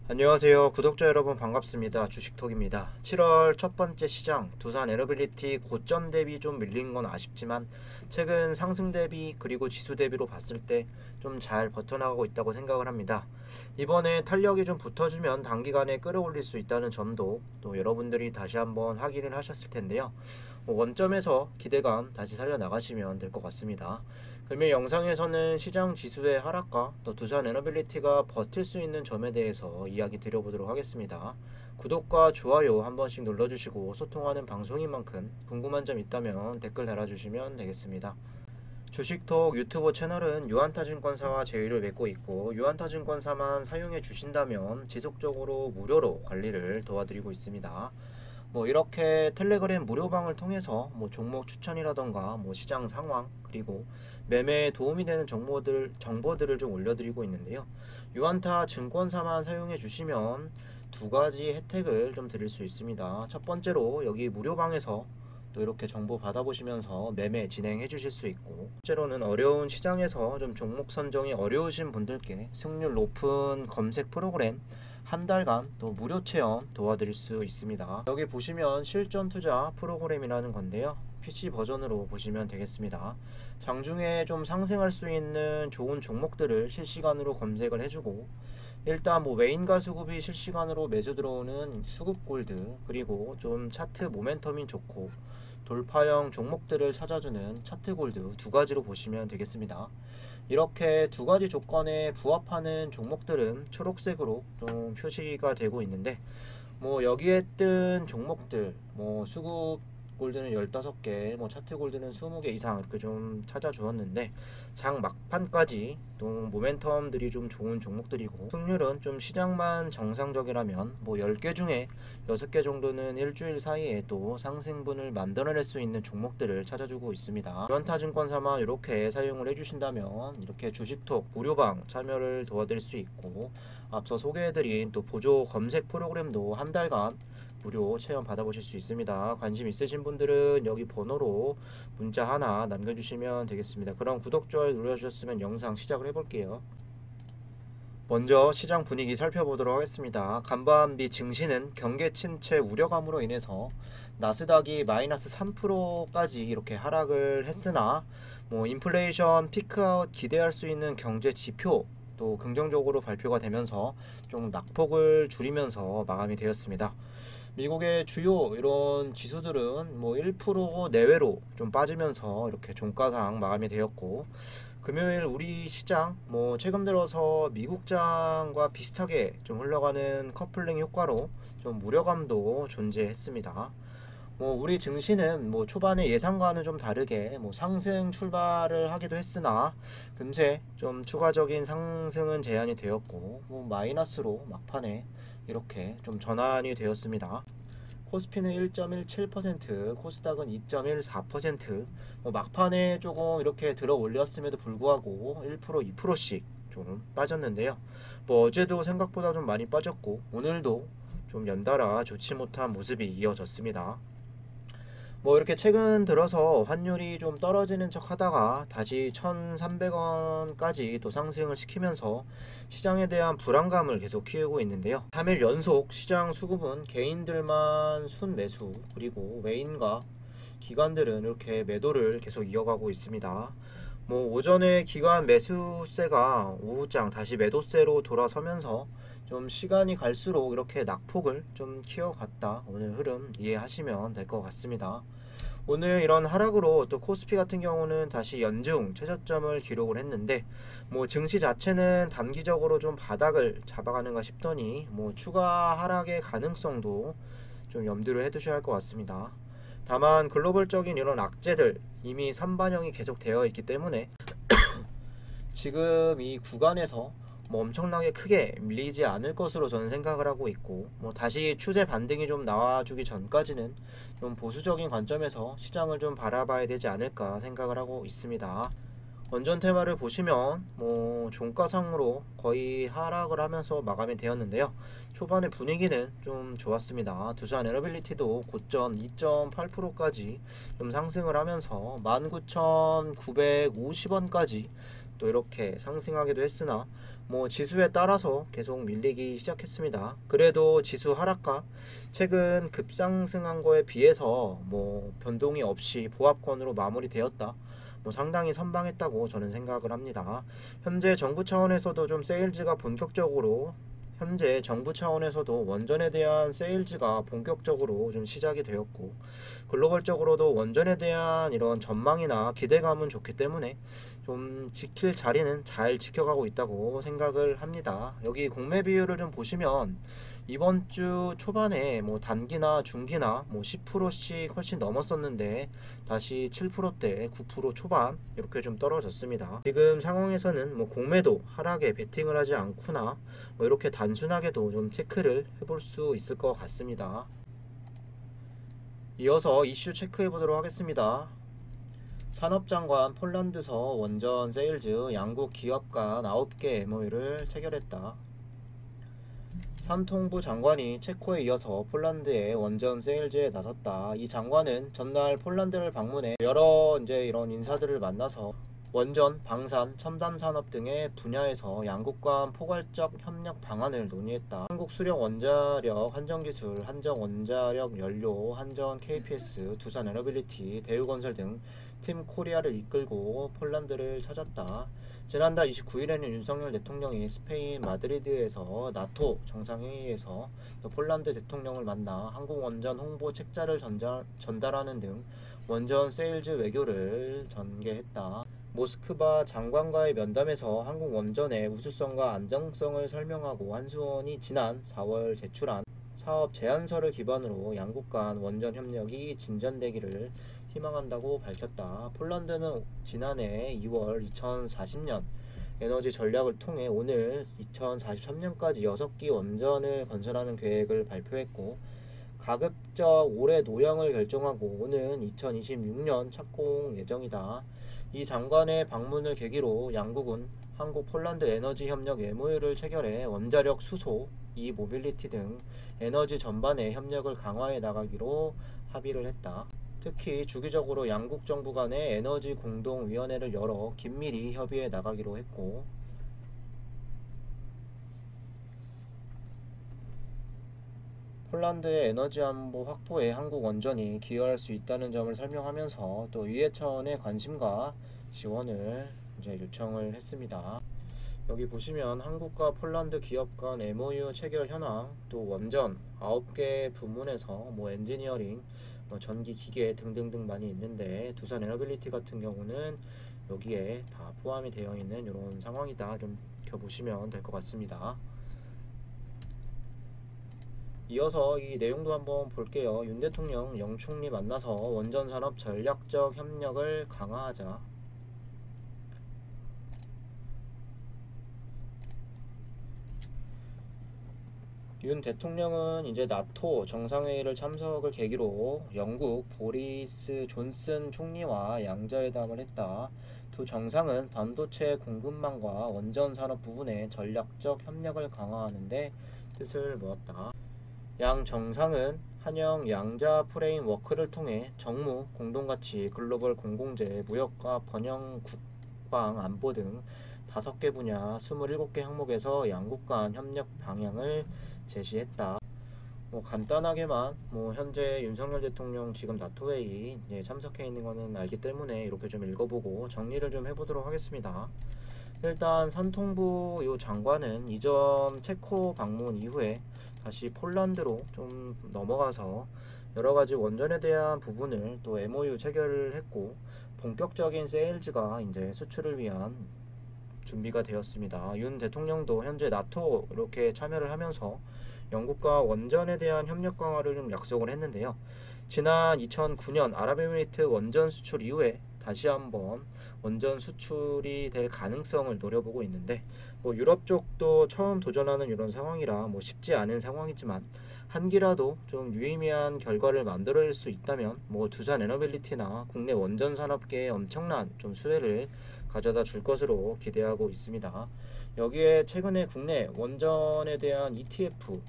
안녕하세요. 구독자 여러분 반갑습니다. 주식톡입니다. 7월 첫 번째 시장 두산 에너빌리티 고점 대비 좀 밀린 건 아쉽지만 최근 상승 대비 그리고 지수 대비로 봤을 때 좀 잘 버텨나가고 있다고 생각을 합니다. 이번에 탄력이 좀 붙어주면 단기간에 끌어올릴 수 있다는 점도 또 여러분들이 다시 한번 확인을 하셨을 텐데요. 원점에서 기대감 다시 살려나가시면 될 것 같습니다. 그러면 영상에서는 시장 지수의 하락과 또 두산 에너빌리티가 버틸 수 있는 점에 대해서 이야기 드려보도록 하겠습니다. 구독과 좋아요 한 번씩 눌러주시고 소통하는 방송인 만큼 궁금한 점 있다면 댓글 달아주시면 되겠습니다. 주식톡 유튜브 채널은 유한타증권사와 제휴를 맺고 있고 유한타증권사만 사용해 주신다면 지속적으로 무료로 관리를 도와드리고 있습니다. 이렇게 텔레그램 무료방을 통해서 종목 추천이라던가 시장 상황 그리고 매매에 도움이 되는 정보들을 좀 올려드리고 있는데요. 유한타 증권사만 사용해 주시면 두 가지 혜택을 좀 드릴 수 있습니다. 첫 번째로 여기 무료방에서 또 이렇게 정보 받아보시면서 매매 진행해 주실 수 있고, 번째로는 어려운 시장에서 좀 종목 선정이 어려우신 분들께 승률 높은 검색 프로그램 한 달간 또 무료 체험 도와드릴 수 있습니다. 여기 보시면 실전 투자 프로그램이라는 건데요. PC 버전으로 보시면 되겠습니다. 장중에 좀 상승할 수 있는 좋은 종목들을 실시간으로 검색을 해주고, 일단 메인과 수급이 실시간으로 매수 들어오는 수급 골드, 그리고 좀 차트 모멘텀이 좋고 돌파형 종목들을 찾아주는 차트 골드 두 가지로 보시면 되겠습니다. 이렇게 두 가지 조건에 부합하는 종목들은 초록색으로 좀 표시가 되고 있는데, 여기에 뜬 종목들 수급 골드는 15개, 차트 골드는 20개 이상 이렇게 좀 찾아주었는데, 장 막판까지 또 모멘텀들이 좀 좋은 종목들이고, 승률은 좀 시장만 정상적이라면 10개 중에 6개 정도는 일주일 사이에 또 상승분을 만들어낼 수 있는 종목들을 찾아주고 있습니다. 유한타증권사만 이렇게 사용을 해주신다면 이렇게 주식톡 무료방 참여를 도와드릴 수 있고, 앞서 소개해드린 또 보조 검색 프로그램도 한 달간 무료 체험 받아보실 수 있습니다. 관심 있으신 분들은 여기 번호로 문자 하나 남겨주시면 되겠습니다. 그럼 구독, 좋아요 눌러주셨으면 영상 시작을 해볼게요. 먼저 시장 분위기 살펴보도록 하겠습니다. 간밤비 증시는 경계 침체 우려감으로 인해서 나스닥이 마이너스 3%까지 이렇게 하락을 했으나 인플레이션 피크아웃 기대할 수 있는 경제 지표 또 긍정적으로 발표가 되면서 좀 낙폭을 줄이면서 마감이 되었습니다. 미국의 주요 이런 지수들은 1% 내외로 좀 빠지면서 이렇게 종가상 마감이 되었고, 금요일 우리 시장 최근 들어서 미국장과 비슷하게 좀 흘러가는 커플링 효과로 좀 우려감도 존재했습니다. 우리 증시는 초반에 예상과는 좀 다르게 상승 출발을 하기도 했으나 금세 좀 추가적인 상승은 제한이 되었고 마이너스로 막판에 이렇게 좀 전환이 되었습니다. 코스피는 1.17%, 코스닥은 2.14%, 막판에 조금 이렇게 들어 올렸음에도 불구하고 1%, 2%씩 좀 빠졌는데요. 어제도 생각보다 좀 많이 빠졌고 오늘도 좀 연달아 좋지 못한 모습이 이어졌습니다. 이렇게 최근 들어서 환율이 좀 떨어지는 척 하다가 다시 1,300원까지 또 상승을 시키면서 시장에 대한 불안감을 계속 키우고 있는데요. 3일 연속 시장 수급은 개인들만 순매수, 그리고 외인과 기관들은 이렇게 매도를 계속 이어가고 있습니다. 오전에 기관 매수세가 오후장 다시 매도세로 돌아서면서 좀 시간이 갈수록 이렇게 낙폭을 좀 키워갔다. 오늘 흐름 이해하시면 될 것 같습니다. 오늘 이런 하락으로 또 코스피 같은 경우는 다시 연중 최저점을 기록을 했는데, 증시 자체는 단기적으로 좀 바닥을 잡아가는가 싶더니 추가 하락의 가능성도 좀 염두를 해두셔야 할 것 같습니다. 다만 글로벌적인 이런 악재들 이미 선반영이 계속 되어 있기 때문에 지금 이 구간에서 엄청나게 크게 밀리지 않을 것으로 저는 생각을 하고 있고, 다시 추세 반등이 좀 나와주기 전까지는 좀 보수적인 관점에서 시장을 좀 바라봐야 되지 않을까 생각을 하고 있습니다. 원전 테마를 보시면 종가상으로 거의 하락을 하면서 마감이 되었는데요. 초반의 분위기는 좀 좋았습니다. 두산 에너빌리티도 고점 2.8%까지 좀 상승을 하면서 19,950원까지 또 이렇게 상승하기도 했으나 뭐 지수에 따라서 계속 밀리기 시작했습니다. 그래도 지수 하락가 최근 급상승한 거에 비해서 뭐 변동이 없이 보합권으로 마무리되었다. 뭐 상당히 선방했다고 저는 생각을 합니다. 현재 정부 차원에서도 좀 세일즈가 본격적으로 현재 정부 차원에서도 원전에 대한 세일즈가 본격적으로 좀 시작이 되었고, 글로벌적으로도 원전에 대한 이런 전망이나 기대감은 좋기 때문에 좀 지킬 자리는 잘 지켜가고 있다고 생각을 합니다. 여기 공매 비율을 좀 보시면 이번 주 초반에 뭐 단기나 중기나 뭐 10%씩 훨씬 넘었었는데 다시 7%대 9% 초반 이렇게 좀 떨어졌습니다. 지금 상황에서는 뭐 공매도 하락에 베팅을 하지 않구나 뭐 이렇게 단순하게도 좀 체크를 해볼 수 있을 것 같습니다. 이어서 이슈 체크해 보도록 하겠습니다. 산업장관 폴란드서 원전 세일즈 양국 기업 간 9개 MOU를 체결했다. 산통부 장관이 체코에 이어서 폴란드의 원전 세일즈에 나섰다. 이 장관은 전날 폴란드를 방문해 여러 이런 인사들을 만나서 원전, 방산, 첨단 산업 등의 분야에서 양국 간 포괄적 협력 방안을 논의했다. 한국 수력 원자력, 한전기술, 한전원자력 연료, 한전 KPS, 두산 에너빌리티, 대우건설 등 팀 코리아를 이끌고 폴란드를 찾았다. 지난달 29일에는 윤석열 대통령이 스페인 마드리드에서 나토 정상회의에서 폴란드 대통령을 만나 한국 원전 홍보 책자를 전달하는 등 원전 세일즈 외교를 전개했다. 모스크바 장관과의 면담에서 한국 원전의 우수성과 안정성을 설명하고 한수원이 지난 4월 제출한 사업 제안서를 기반으로 양국 간 원전 협력이 진전되기를 희망한다고 밝혔다. 폴란드는 지난해 2월 2040년 에너지 전략을 통해 오늘 2043년까지 6기 원전을 건설하는 계획을 발표했고, 가급적 올해 노량을 결정하고 오는 2026년 착공 예정이다. 이 장관의 방문을 계기로 양국은 한국 폴란드 에너지 협력 MOU를 체결해 원자력 수소, 이모빌리티 등 에너지 전반의 협력을 강화해 나가기로 합의를 했다. 특히 주기적으로 양국 정부 간의 에너지 공동위원회를 열어 긴밀히 협의해 나가기로 했고, 폴란드의 에너지 안보 확보에 한국 원전이 기여할 수 있다는 점을 설명하면서 또 위해 차원의 관심과 지원을 요청을 했습니다. 여기 보시면 한국과 폴란드 기업 간 MOU 체결 현황, 또 원전 9개 부문에서 뭐 엔지니어링, 전기 기계 등등등 많이 있는데, 두산 에너빌리티 같은 경우는 여기에 다 포함이 되어 있는 이런 상황이다. 좀 보시면 될 것 같습니다. 이어서 이 내용도 한번 볼게요. 윤 대통령 영 총리 만나서 원전 산업 전략적 협력을 강화하자. 윤 대통령은 이제 나토 정상회의를 참석을 계기로 영국 보리스 존슨 총리와 양자회담을 했다. 두 정상은 반도체 공급망과 원전 산업 부분의 전략적 협력을 강화하는 데 뜻을 모았다. 양 정상은 한영 양자 프레임워크를 통해 정무, 공동가치, 글로벌 공공재, 무역과 번영, 국방, 안보 등 5개 분야 27개 항목에서 양국 간 협력 방향을 제시했다. 뭐 간단하게만 현재 윤석열 대통령 지금 나토 회의 참석해 있는 거는 알기 때문에 이렇게 좀 읽어보고 정리를 좀 해보도록 하겠습니다. 일단 산통부 요 장관은 이전 체코 방문 이후에 다시 폴란드로 좀 넘어가서 여러 가지 원전에 대한 부분을 또 MOU 체결을 했고, 본격적인 세일즈가 이제 수출을 위한 준비가 되었습니다. 윤 대통령도 현재 나토 이렇게 참여를 하면서 영국과 원전에 대한 협력 강화를 좀 약속을 했는데요. 지난 2009년 아랍에미리트 원전 수출 이후에 다시 한번 원전 수출이 될 가능성을 노려보고 있는데, 유럽 쪽도 처음 도전하는 이런 상황이라 쉽지 않은 상황이지만 한기라도 좀 유의미한 결과를 만들어낼 수 있다면 두산 에너빌리티나 국내 원전 산업계에 엄청난 좀 수혜를 가져다 줄 것으로 기대하고 있습니다. 여기에 최근에 국내 원전에 대한 ETF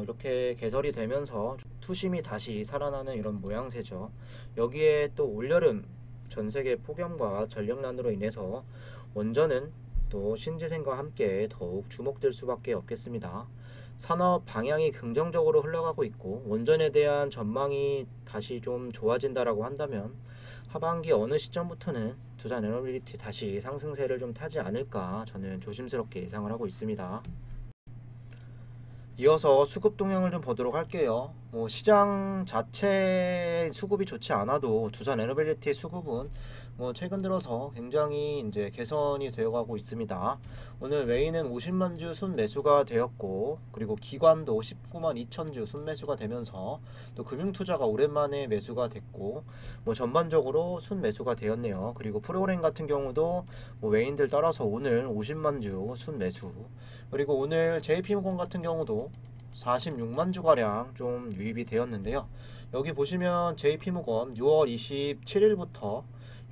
이렇게 개설이 되면서 투심이 다시 살아나는 이런 모양새죠. 여기에 또 올여름 전세계 폭염과 전력난으로 인해서 원전은 또 신재생과 함께 더욱 주목될 수밖에 없겠습니다. 산업 방향이 긍정적으로 흘러가고 있고 원전에 대한 전망이 다시 좀 좋아진다라고 한다면 하반기 어느 시점부터는 두산 에너빌리티 다시 상승세를 좀 타지 않을까 저는 조심스럽게 예상을 하고 있습니다. 이어서 수급 동향을 좀 보도록 할게요. 시장 자체 수급이 좋지 않아도 두산 에너빌리티 수급은 최근 들어서 굉장히 이제 개선이 되어가고 있습니다. 오늘 외인은 50만 주 순매수가 되었고, 그리고 기관도 19만 2천 주 순매수가 되면서 또 금융투자가 오랜만에 매수가 됐고, 전반적으로 순매수가 되었네요. 그리고 프로그램 같은 경우도 외인들 따라서 오늘 50만 주 순매수, 그리고 오늘 JP모건 같은 경우도 46만 주가량 좀 유입이 되었는데요. 여기 보시면 JP모건 6월 27일부터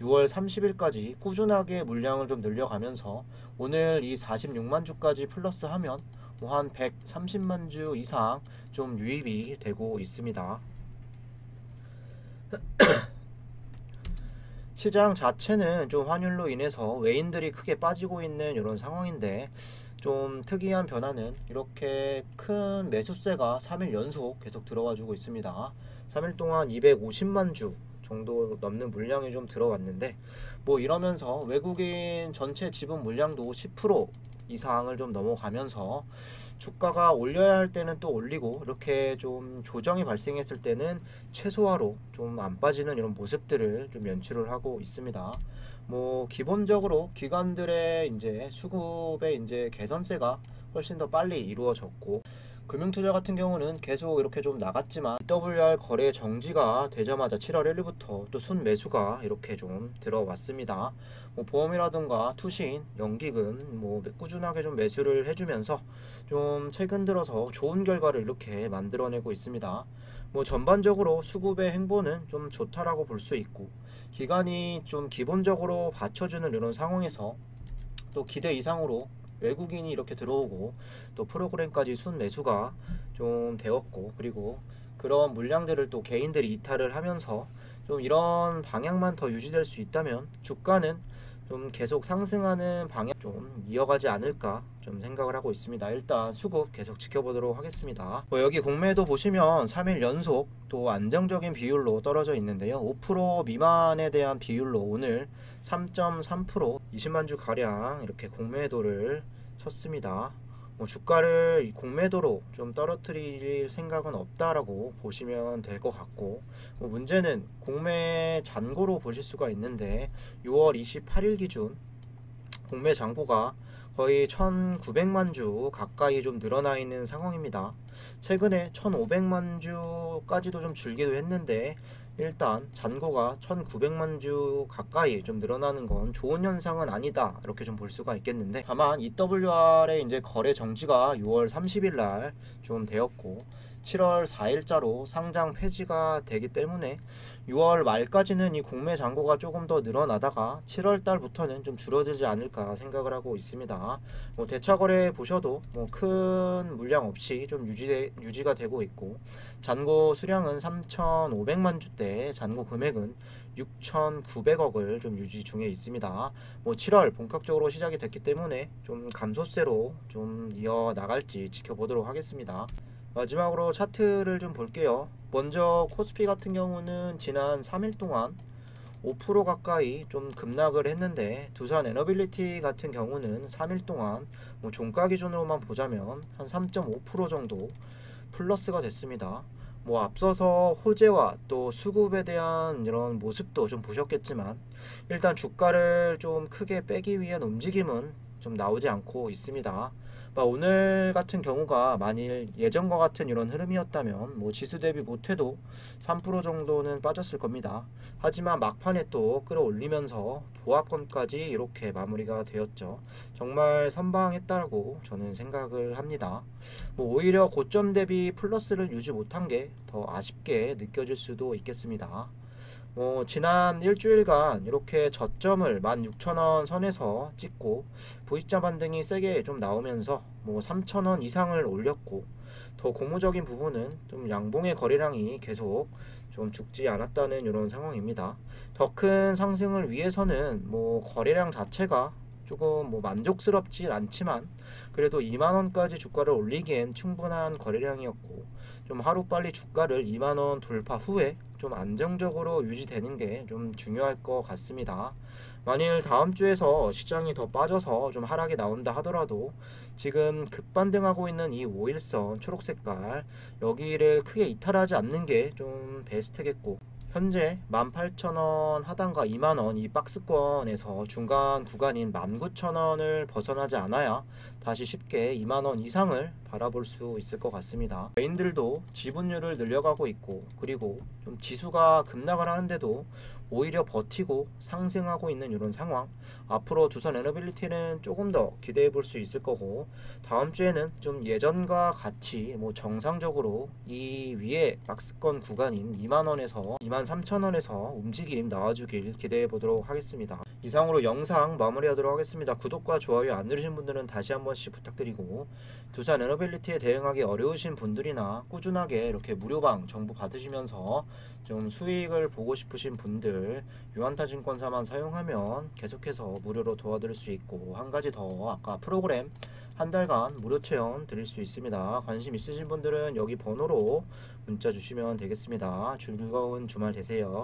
6월 30일까지 꾸준하게 물량을 좀 늘려가면서 오늘 이 46만 주까지 플러스하면 한 130만 주 이상 좀 유입이 되고 있습니다. 시장 자체는 좀 환율로 인해서 외인들이 크게 빠지고 있는 이런 상황인데, 좀 특이한 변화는 이렇게 큰 매수세가 3일 연속 계속 들어와 주고 있습니다. 3일 동안 250만 주 정도 넘는 물량이 좀 들어왔는데, 이러면서 외국인 전체 지분 물량도 10% 이상을 좀 넘어가면서 주가가 올려야 할 때는 또 올리고, 이렇게 좀 조정이 발생했을 때는 최소화로 좀 안 빠지는 이런 모습들을 좀 연출을 하고 있습니다. 기본적으로 기관들의 이제 수급의 이제 개선세가 훨씬 더 빨리 이루어졌고, 금융투자 같은 경우는 계속 이렇게 좀 나갔지만 WR 거래 정지가 되자마자 7월 1일부터 또 순매수가 이렇게 좀 들어왔습니다. 보험이라든가 투신, 연기금 꾸준하게 좀 매수를 해주면서 좀 최근 들어서 좋은 결과를 이렇게 만들어내고 있습니다. 전반적으로 수급의 행보는 좀 좋다라고 볼 수 있고, 기관이 좀 기본적으로 받쳐주는 이런 상황에서 또 기대 이상으로 외국인이 이렇게 들어오고 또 프로그램까지 순매수가 좀 되었고, 그리고 그런 물량들을 또 개인들이 이탈을 하면서 좀 이런 방향만 더 유지될 수 있다면 주가는 좀 계속 상승하는 방향 좀 이어가지 않을까 좀 생각을 하고 있습니다. 일단 수급 계속 지켜보도록 하겠습니다. 여기 공매도 보시면 3일 연속 또 안정적인 비율로 떨어져 있는데요. 5% 미만에 대한 비율로 오늘 3.3% 20만 주 가량 이렇게 공매도를 쳤습니다. 주가를 공매도로 좀 떨어뜨릴 생각은 없다라고 보시면 될 것 같고, 문제는 공매 잔고로 보실 수가 있는데 6월 28일 기준 공매 잔고가 거의 1900만 주 가까이 좀 늘어나 있는 상황입니다. 최근에 1500만 주까지도 좀 줄기도 했는데, 일단 잔고가 1900만 주 가까이 좀 늘어나는 건 좋은 현상은 아니다 이렇게 좀 볼 수가 있겠는데, 다만 EWR의 이제 거래 정지가 6월 30일 날 좀 되었고 7월 4일자로 상장 폐지가 되기 때문에 6월 말까지는 이 공매 잔고가 조금 더 늘어나다가 7월 달부터는 좀 줄어들지 않을까 생각을 하고 있습니다. 대차 거래 보셔도 큰 물량 없이 좀 유지가 되고 있고, 잔고 수량은 3,500만 주대, 잔고 금액은 6,900억을 좀 유지 중에 있습니다. 7월 본격적으로 시작이 됐기 때문에 좀 감소세로 좀 이어 나갈지 지켜보도록 하겠습니다. 마지막으로 차트를 좀 볼게요. 먼저 코스피 같은 경우는 지난 3일 동안 5% 가까이 좀 급락을 했는데, 두산 에너빌리티 같은 경우는 3일 동안 종가 기준으로만 보자면 한 3.5% 정도 플러스가 됐습니다. 앞서서 호재와 또 수급에 대한 이런 모습도 좀 보셨겠지만, 일단 주가를 좀 크게 빼기 위한 움직임은 좀 나오지 않고 있습니다. 오늘 같은 경우가 만일 예전과 같은 이런 흐름이었다면 지수 대비 못해도 3% 정도는 빠졌을 겁니다. 하지만 막판에 또 끌어올리면서 보합권까지 이렇게 마무리가 되었죠. 정말 선방했다고 저는 생각을 합니다. 오히려 고점 대비 플러스를 유지 못한 게 더 아쉽게 느껴질 수도 있겠습니다. 지난 일주일간 이렇게 저점을 16,000원 선에서 찍고 V자 반등이 세게 좀 나오면서 3,000원 이상을 올렸고, 더 고무적인 부분은 좀 양봉의 거래량이 계속 좀 죽지 않았다는 이런 상황입니다. 더 큰 상승을 위해서는 거래량 자체가 조금 만족스럽진 않지만 그래도 2만원까지 주가를 올리기엔 충분한 거래량이었고, 좀 하루빨리 주가를 2만원 돌파 후에 좀 안정적으로 유지되는 게 좀 중요할 것 같습니다. 만일 다음 주에서 시장이 더 빠져서 좀 하락이 나온다 하더라도 지금 급반등하고 있는 이 5일선 초록 색깔 여기를 크게 이탈하지 않는 게 좀 베스트겠고, 현재 18,000원 하단과 2만원 이 박스권에서 중간 구간인 19,000원을 벗어나지 않아야 다시 쉽게 2만원 이상을 바라볼 수 있을 것 같습니다. 개인들도 지분율을 늘려가고 있고, 그리고 좀 지수가 급락을 하는데도 오히려 버티고 상승하고 있는 이런 상황, 앞으로 두산 에너빌리티는 조금 더 기대해 볼 수 있을 거고, 다음 주에는 좀 예전과 같이 정상적으로 이 위에 박스권 구간인 2만원에서 23,000원에서 움직임 나와주길 기대해 보도록 하겠습니다. 이상으로 영상 마무리하도록 하겠습니다. 구독과 좋아요 안 누르신 분들은 다시 한 번씩 부탁드리고, 두산 에너빌리티에 대응하기 어려우신 분들이나 꾸준하게 이렇게 무료방 정보 받으시면서 좀 수익을 보고 싶으신 분들, 유한타증권사만 사용하면 계속해서 무료로 도와드릴 수 있고, 한 가지 더 아까 프로그램 한 달간 무료 체험 드릴 수 있습니다. 관심 있으신 분들은 여기 번호로 문자 주시면 되겠습니다. 즐거운 주말 되세요.